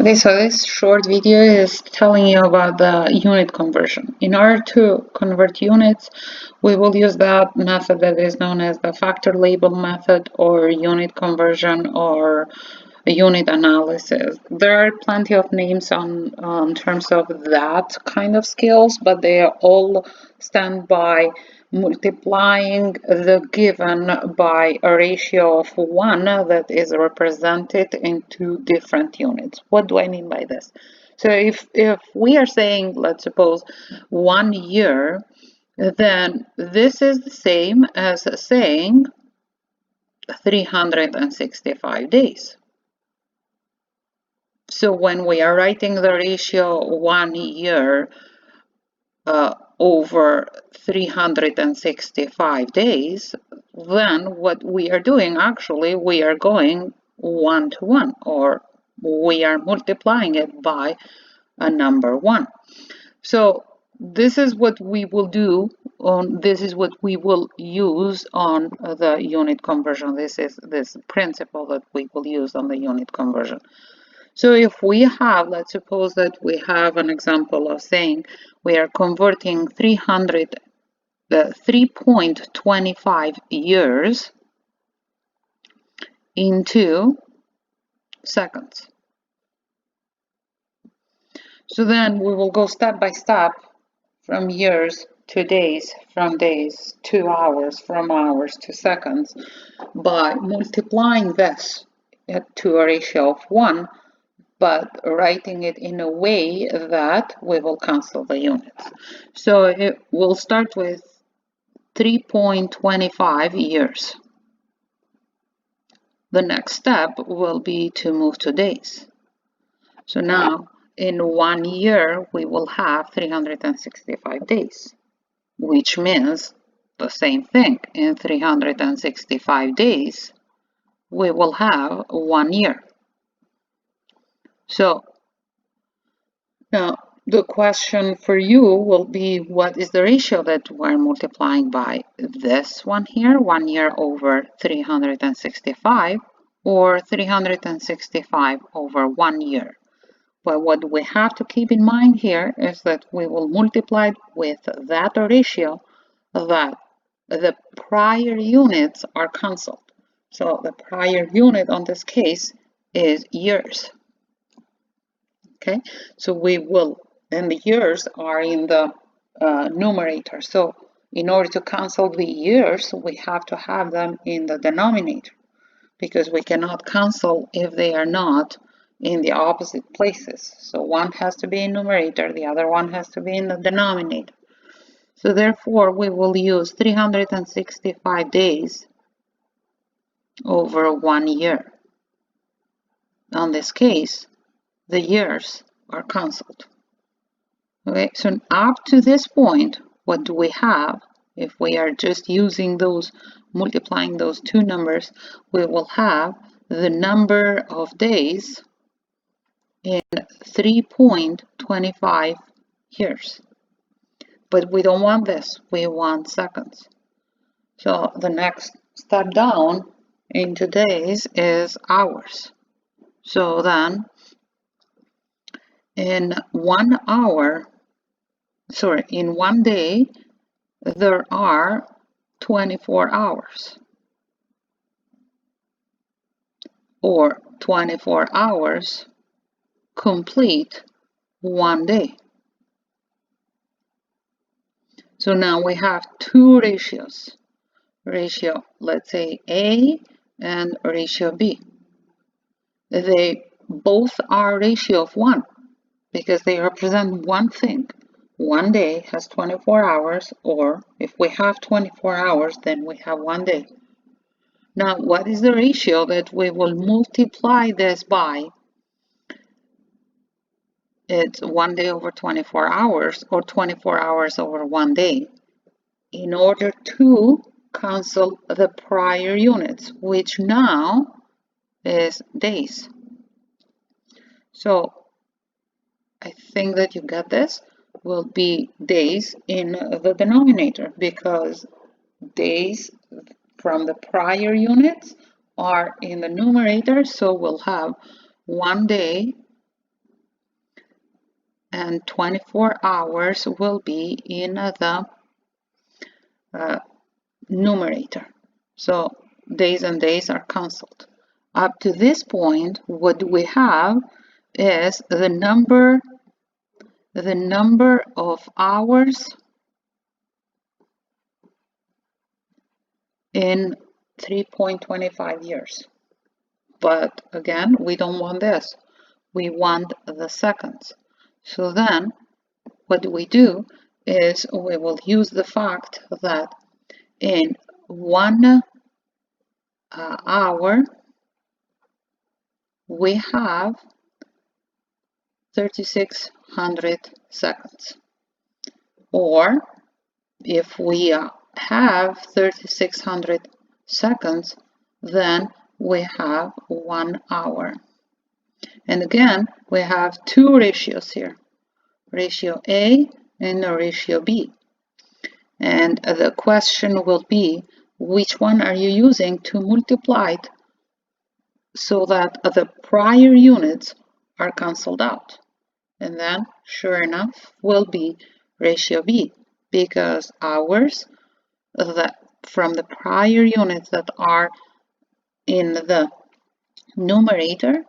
Okay, so this short video is telling you about the unit conversion. In order to convert units, we will use that method that is known as the factor label method or unit conversion or unit analysis. There are plenty of names on terms of that kind of skills, but they all stand by multiplying the given by a ratio of 1 that is represented in two different units. What do I mean by this? So if we are saying, let's suppose, 1 year, then this is the same as saying 365 days. So when we are writing the ratio 1 year over 365 days, then what we are doing, actually, we are going 1 to 1, or we are multiplying it by a number 1. So this is what we will do this is what we will use on the unit conversion. This is this principle that we will use on the unit conversion. So if we have, let's suppose that we have an example of saying we are converting 3.25 years into seconds. So then we will go step by step from years to days, from days to hours, from hours to seconds by multiplying this to a ratio of 1, but writing it in a way that we will cancel the units. So it will start with 3.25 years. The next step will be to move to days. So now in 1 year we will have 365 days, which means the same thing. In 365 days we will have 1 year. So now the question for you will be, what is the ratio that we're multiplying by? This one here, 1 year over 365, or 365 over 1 year? But what we have to keep in mind here is that we will multiply with that ratio that the prior units are cancelled. So the prior unit on this case is years. Okay, so we will, and the years are in the numerator. So in order to cancel the years, we have to have them in the denominator, because we cannot cancel if they are not in the opposite places. So one has to be in numerator, the other one has to be in the denominator. So therefore, we will use 365 days over 1 year. In this case, the years are cancelled. Okay, so up to this point, what do we have? If we are just using those, multiplying those two numbers, we will have the number of days in 3.25 years. But we don't want this, we want seconds. So the next step down into days is hours. So then in 1 hour, sorry, in 1 day, there are 24 hours, or 24 hours complete 1 day. So now we have two ratios, ratio, let's say A and ratio B. They both are ratio of 1 because they represent one thing. 1 day has 24 hours, or if we have 24 hours, then we have 1 day. Now, what is the ratio that we will multiply this by? It's 1 day over 24 hours, or 24 hours over 1 day, in order to cancel the prior units, which now is days. So I think that you get this, will be days in the denominator, because days from the prior units are in the numerator, so we'll have 1 day and 24 hours will be in the numerator. So days and days are cancelled. Up to this point, what we have is the number of hours in 3.25 years. But again, we don't want this. We want the seconds. So then what we do is we will use the fact that in 1 hour we have 3600 seconds. Or if we have 3600 seconds, then we have 1 hour. And again, we have two ratios here, ratio A and ratio B. And the question will be, which one are you using to multiply it so that the prior units are cancelled out? And then, sure enough, will be ratio B, because hours that from the prior units that are in the numerator,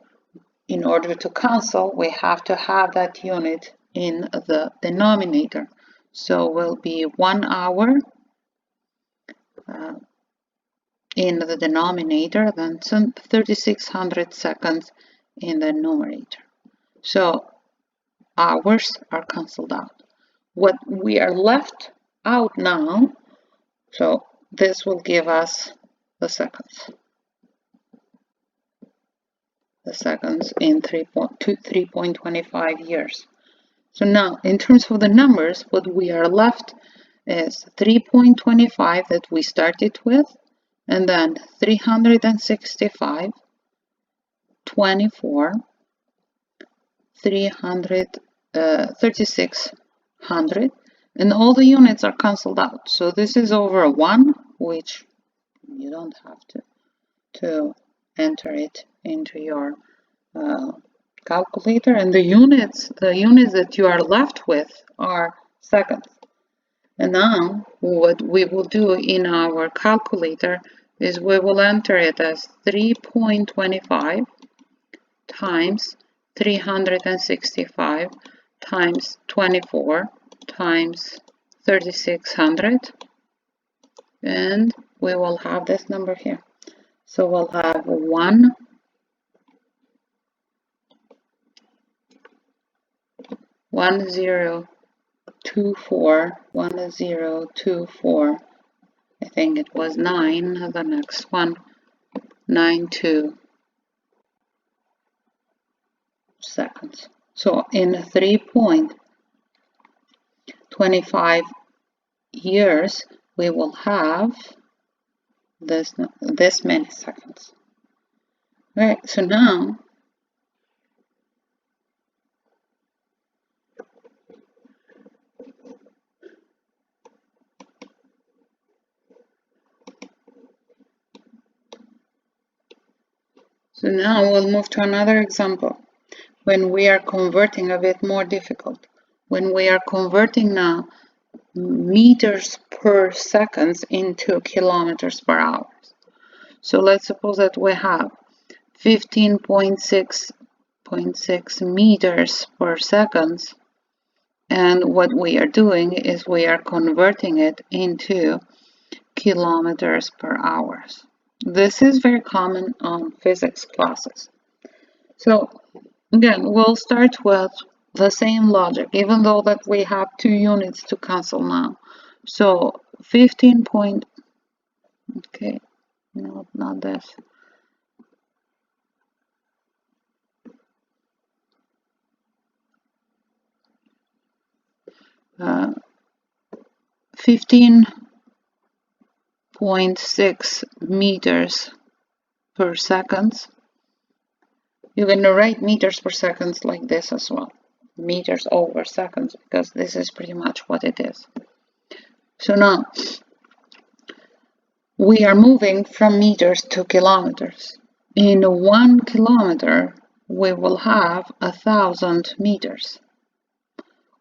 in order to cancel, we have to have that unit in the denominator. So will be 1 hour in the denominator, then 3600 seconds in the numerator. So hours are cancelled out. What we are left out now, so this will give us the seconds. The seconds in 3.25 years. So now, in terms of the numbers, what we are left is 3.25 that we started with, and then 365, 24, 3600, and all the units are cancelled out. So this is over 1, which you don't have to enter it into your calculator, and the units that you are left with are seconds. And now what we will do in our calculator is we will enter it as 3.25 times 365 times 24 times 3600, and we will have this number here. So we'll have 1024, I think it was 9, the next one, 92 seconds. So in 3.25 years, we will have this many seconds. All right, so now we'll move to another example when we are converting a bit more difficult. When we are converting now meters per seconds into kilometers per hour. So let's suppose that we have 15.6 meters per second, and what we are doing is we are converting it into kilometers per hour. This is very common on physics classes. So again, we'll start with the same logic, even though that we have 2 units to cancel now. So 15 point, okay, no, not this. Uh, 15.6 meters per second. You can write meters per second like this as well. Meters over seconds, because this is pretty much what it is. So now, we are moving from meters to kilometers. In 1 kilometer, we will have 1,000 meters.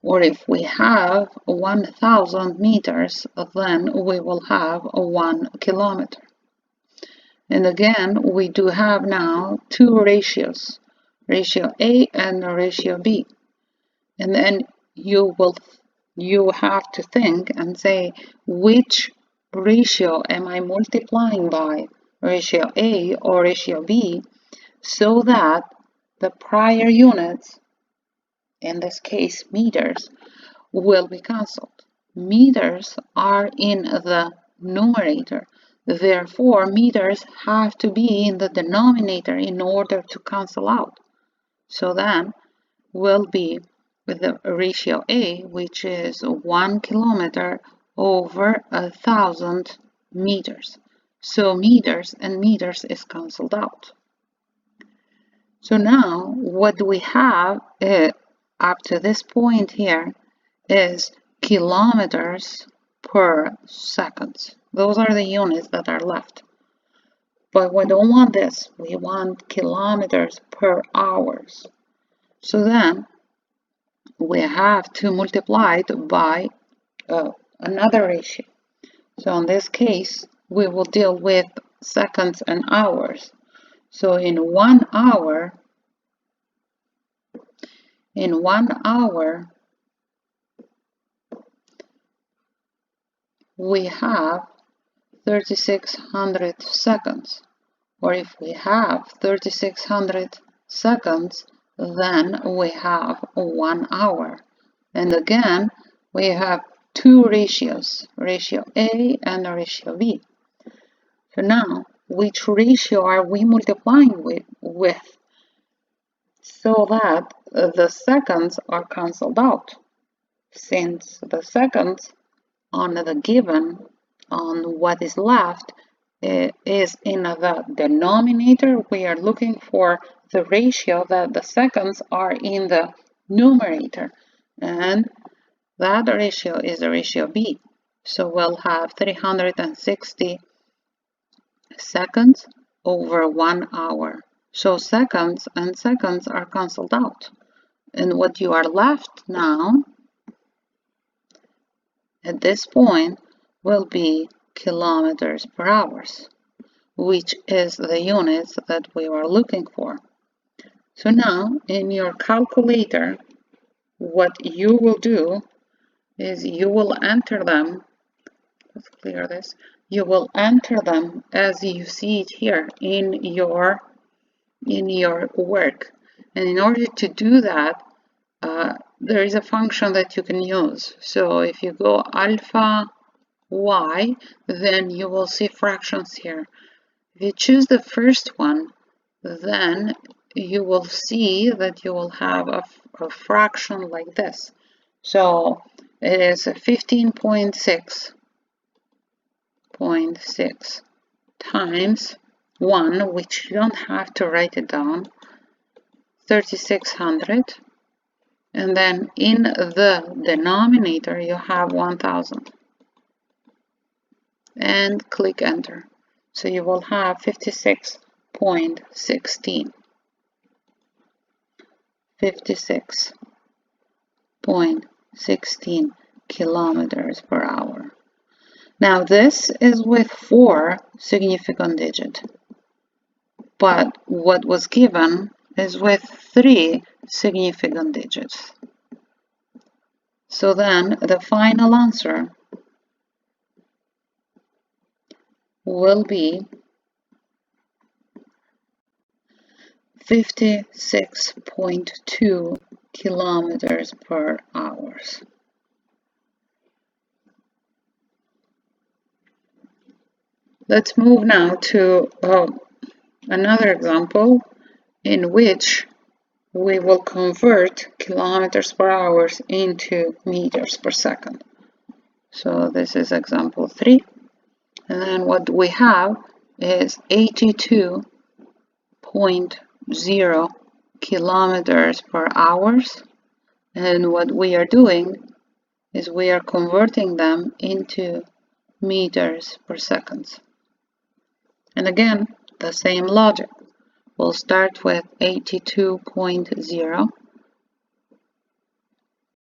Or if we have 1,000 meters, then we will have 1 kilometer. And again, we do have now two ratios, ratio A and ratio B. And then you have to think and say, which ratio am I multiplying by, ratio A or ratio B, so that the prior units, in this case meters, will be cancelled. Meters are in the numerator, therefore meters have to be in the denominator in order to cancel out. So then will be with the ratio A, which is 1 kilometer over 1,000 meters. So meters and meters is cancelled out. So now what we have up to this point here is kilometers per second. Those are the units that are left. But we don't want this. We want kilometers per hours. So then we have to multiply it by another ratio. So in this case, we will deal with seconds and hours. So in 1 hour, we have 3,600 seconds. Or if we have 3,600 seconds, then we have 1 hour. And again, we have two ratios, ratio A and ratio B. So now, which ratio are we multiplying with so that the seconds are cancelled out? Since the seconds on the given, on what is left, is in the denominator, we are looking for the ratio that the seconds are in the numerator, and that ratio is the ratio B. So we'll have 360 seconds over 1 hour. So seconds and seconds are cancelled out. And what you are left now at this point will be kilometers per hour, which is the units that we were looking for. So now in your calculator, what you will do is you will enter them. Let's clear this. You will enter them as you see it here in your work. And in order to do that, there is a function that you can use. So if you go alpha y, then you will see fractions here. If you choose the first one, then you will see that you will have a fraction like this. So it is 15.6 times 1, which you don't have to write it down, 3,600, and then in the denominator you have 1,000, and click enter. So you will have 56.16. 56.16 kilometers per hour. Now this is with 4 significant digits, but what was given is with 3 significant digits. So then the final answer will be 56.2 kilometers per hour. Let's move now to another example in which we will convert kilometers per hour into meters per second. So this is example 3. And then what we have is 82.0 kilometers per hour. And what we are doing is we are converting them into meters per second. And again, the same logic. We'll start with 82.0